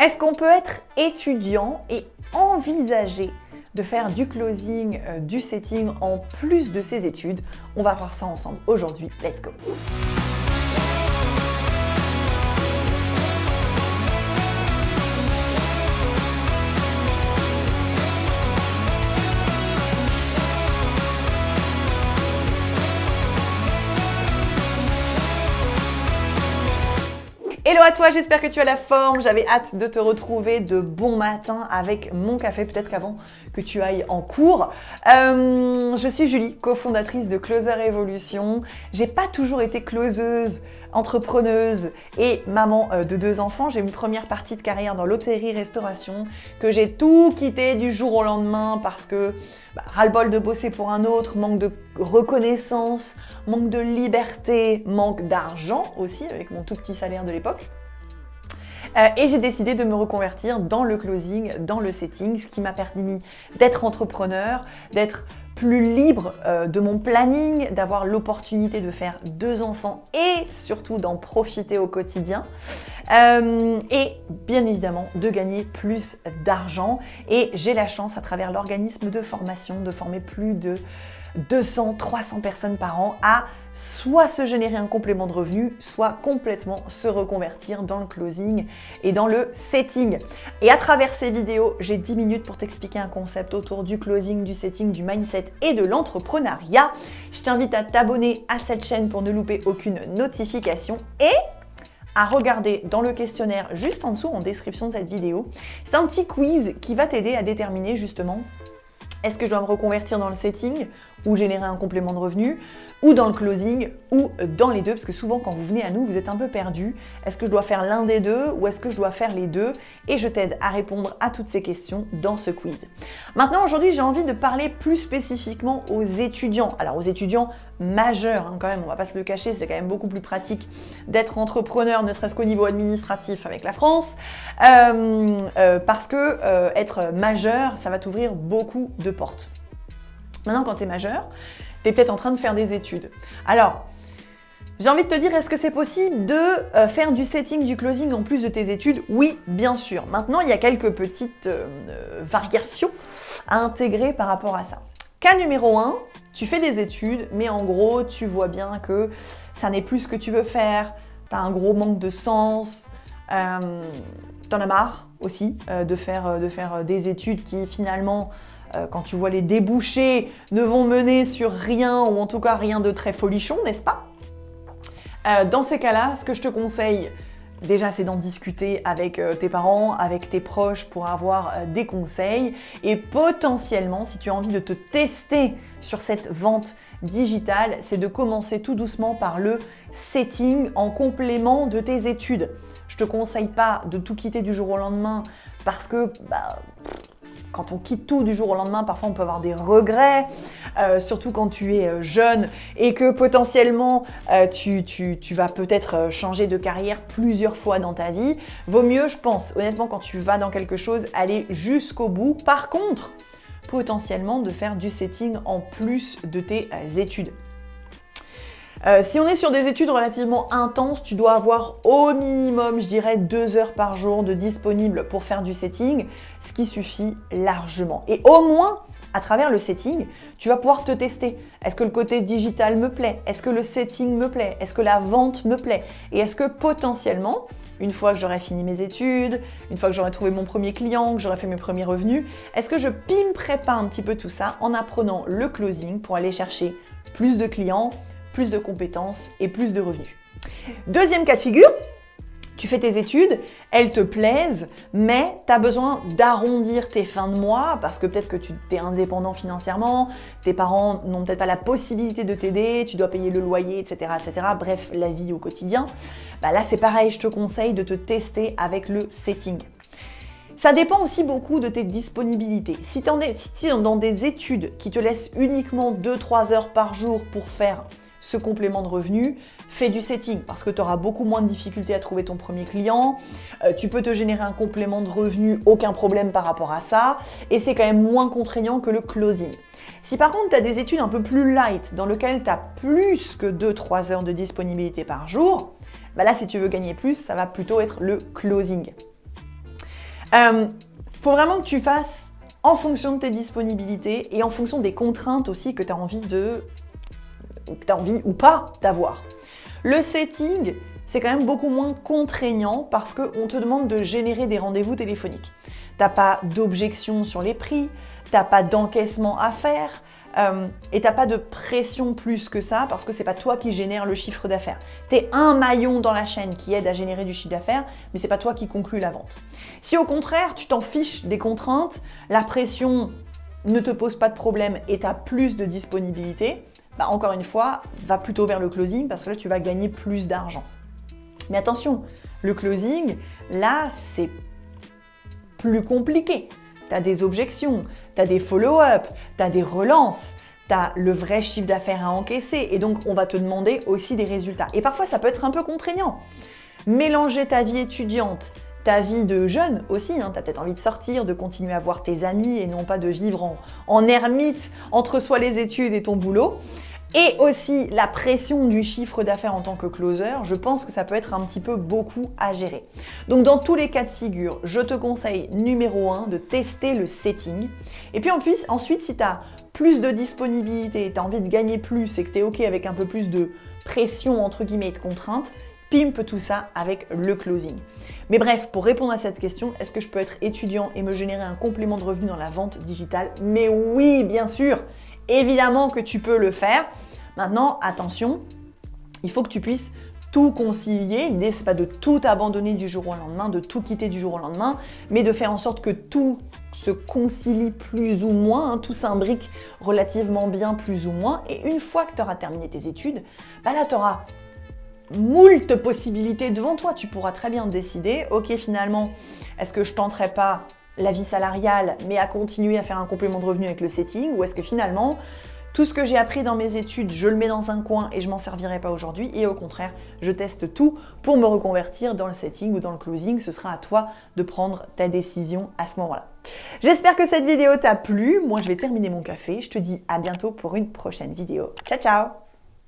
Est-ce qu'on peut être étudiant et envisager de faire du closing, du setting en plus de ses études? On va voir ça ensemble aujourd'hui. Let's go! Hello à toi, j'espère que tu as la forme. J'avais hâte de te retrouver de bon matin avec mon café, peut-être qu'avant que tu ailles en cours. Je suis Julie, cofondatrice de Closer Evolution. J'ai pas toujours été closeuse, entrepreneuse et maman de 2 enfants. J'ai une première partie de carrière dans l'hôtellerie-restauration que j'ai tout quitté du jour au lendemain parce que ras-le-bol de bosser pour un autre, manque de reconnaissance, manque de liberté, manque d'argent aussi avec mon tout petit salaire de l'époque. Et j'ai décidé de me reconvertir dans le closing, dans le setting, ce qui m'a permis d'être entrepreneur, d'être plus libre de mon planning, d'avoir l'opportunité de faire 2 enfants et surtout d'en profiter au quotidien. Et bien évidemment de gagner plus d'argent. Et j'ai la chance à travers l'organisme de formation de former plus de 200-300 personnes par an à soit se générer un complément de revenu, soit complètement se reconvertir dans le closing et dans le setting. Et à travers ces vidéos, j'ai 10 minutes pour t'expliquer un concept autour du closing, du setting, du mindset et de l'entrepreneuriat. Je t'invite à t'abonner à cette chaîne pour ne louper aucune notification et à regarder dans le questionnaire juste en dessous en description de cette vidéo. C'est un petit quiz qui va t'aider à déterminer justement est-ce que je dois me reconvertir dans le setting ou générer un complément de revenu, ou dans le closing, ou dans les deux, parce que souvent quand vous venez à nous, vous êtes un peu perdu. Est-ce que je dois faire l'un des deux ou est-ce que je dois faire les deux? Et je t'aide à répondre à toutes ces questions dans ce quiz. Maintenant, aujourd'hui, j'ai envie de parler plus spécifiquement aux étudiants. Alors aux étudiants majeurs, quand même, on va pas se le cacher, c'est quand même beaucoup plus pratique d'être entrepreneur, ne serait-ce qu'au niveau administratif avec la France, parce que être majeur, ça va t'ouvrir beaucoup de portes. Maintenant, quand tu es majeur, tu es peut-être en train de faire des études. Alors, j'ai envie de te dire, est-ce que c'est possible de faire du setting, du closing en plus de tes études? Oui, bien sûr. Maintenant, il y a quelques petites variations à intégrer par rapport à ça. Cas numéro 1, tu fais des études, mais en gros, tu vois bien que ça n'est plus ce que tu veux faire, tu as un gros manque de sens, t'en as marre aussi de faire des études qui finalement, quand tu vois les débouchés, ne vont mener sur rien, ou en tout cas rien de très folichon, n'est-ce pas? Dans ces cas-là, ce que je te conseille, déjà, c'est d'en discuter avec tes parents, avec tes proches pour avoir des conseils. Et potentiellement, si tu as envie de te tester sur cette vente digitale, c'est de commencer tout doucement par le setting en complément de tes études. Je te conseille pas de tout quitter du jour au lendemain parce que quand on quitte tout du jour au lendemain, parfois on peut avoir des regrets, surtout quand tu es jeune et que potentiellement tu vas peut-être changer de carrière plusieurs fois dans ta vie. Vaut mieux, je pense, honnêtement, quand tu vas dans quelque chose, aller jusqu'au bout. Par contre, potentiellement de faire du setting en plus de tes études. Si on est sur des études relativement intenses, tu dois avoir au minimum, je dirais, 2 heures par jour de disponible pour faire du setting, ce qui suffit largement. Et au moins, à travers le setting, tu vas pouvoir te tester. Est-ce que le côté digital me plaît? Est-ce que le setting me plaît? Est-ce que la vente me plaît? Et est-ce que potentiellement, une fois que j'aurai fini mes études, une fois que j'aurai trouvé mon premier client, que j'aurai fait mes premiers revenus, est-ce que je pimperai pas un petit peu tout ça en apprenant le closing pour aller chercher plus de clients, plus de compétences et plus de revenus? Deuxième cas de figure, tu fais tes études, elles te plaisent, mais tu as besoin d'arrondir tes fins de mois parce que peut-être que tu es indépendant financièrement, tes parents n'ont peut-être pas la possibilité de t'aider, tu dois payer le loyer, etc. etc. Bref, la vie au quotidien. Là, c'est pareil, je te conseille de te tester avec le setting. Ça dépend aussi beaucoup de tes disponibilités. Si tu es dans des études qui te laissent uniquement 2-3 heures par jour pour faire ce complément de revenu, fais du setting parce que tu auras beaucoup moins de difficultés à trouver ton premier client, tu peux te générer un complément de revenu, aucun problème par rapport à ça, et c'est quand même moins contraignant que le closing. Si par contre tu as des études un peu plus light dans lesquelles tu as plus que 2-3 heures de disponibilité par jour, là si tu veux gagner plus, ça va plutôt être le closing. Faut vraiment que tu fasses en fonction de tes disponibilités et en fonction des contraintes aussi que tu as envie ou pas d'avoir. Le setting, c'est quand même beaucoup moins contraignant parce qu'on te demande de générer des rendez-vous téléphoniques. T'as pas d'objection sur les prix, t'as pas d'encaissement à faire et t'as pas de pression plus que ça parce que c'est pas toi qui génère le chiffre d'affaires. T'es un maillon dans la chaîne qui aide à générer du chiffre d'affaires, mais c'est pas toi qui conclut la vente. Si au contraire, tu t'en fiches des contraintes, la pression ne te pose pas de problème et t'as plus de disponibilité, bah encore une fois, va plutôt vers le closing parce que là, tu vas gagner plus d'argent. Mais attention, le closing, là, c'est plus compliqué. Tu as des objections, tu as des follow-up, tu as des relances, tu as le vrai chiffre d'affaires à encaisser et donc on va te demander aussi des résultats. Et parfois, ça peut être un peu contraignant. Mélanger ta vie étudiante, ta vie de jeune aussi, tu as peut-être envie de sortir, de continuer à voir tes amis et non pas de vivre en ermite entre soit les études et ton boulot. Et aussi la pression du chiffre d'affaires en tant que closer, je pense que ça peut être un petit peu beaucoup à gérer. Donc dans tous les cas de figure, je te conseille numéro 1 de tester le setting. Et puis ensuite, si tu as plus de disponibilité, tu as envie de gagner plus et que tu es OK avec un peu plus de pression entre guillemets et de contraintes, pimpe tout ça avec le closing. Mais bref, pour répondre à cette question, est-ce que je peux être étudiant et me générer un complément de revenu dans la vente digitale? Mais oui, bien sûr, évidemment que tu peux le faire. Maintenant, attention, il faut que tu puisses tout concilier. L'idée, ce n'est pas de tout abandonner du jour au lendemain, de tout quitter du jour au lendemain, mais de faire en sorte que tout se concilie plus ou moins, tout s'imbrique relativement bien plus ou moins. Et une fois que tu auras terminé tes études, là, tu auras moult possibilités devant toi. Tu pourras très bien décider, ok, finalement, est-ce que je tenterai pas la vie salariale, mais à continuer à faire un complément de revenu avec le setting, ou est-ce que finalement, tout ce que j'ai appris dans mes études, je le mets dans un coin et je m'en servirai pas aujourd'hui, et au contraire, je teste tout pour me reconvertir dans le setting ou dans le closing. Ce sera à toi de prendre ta décision à ce moment-là. J'espère que cette vidéo t'a plu. Moi, je vais terminer mon café. Je te dis à bientôt pour une prochaine vidéo. Ciao, ciao!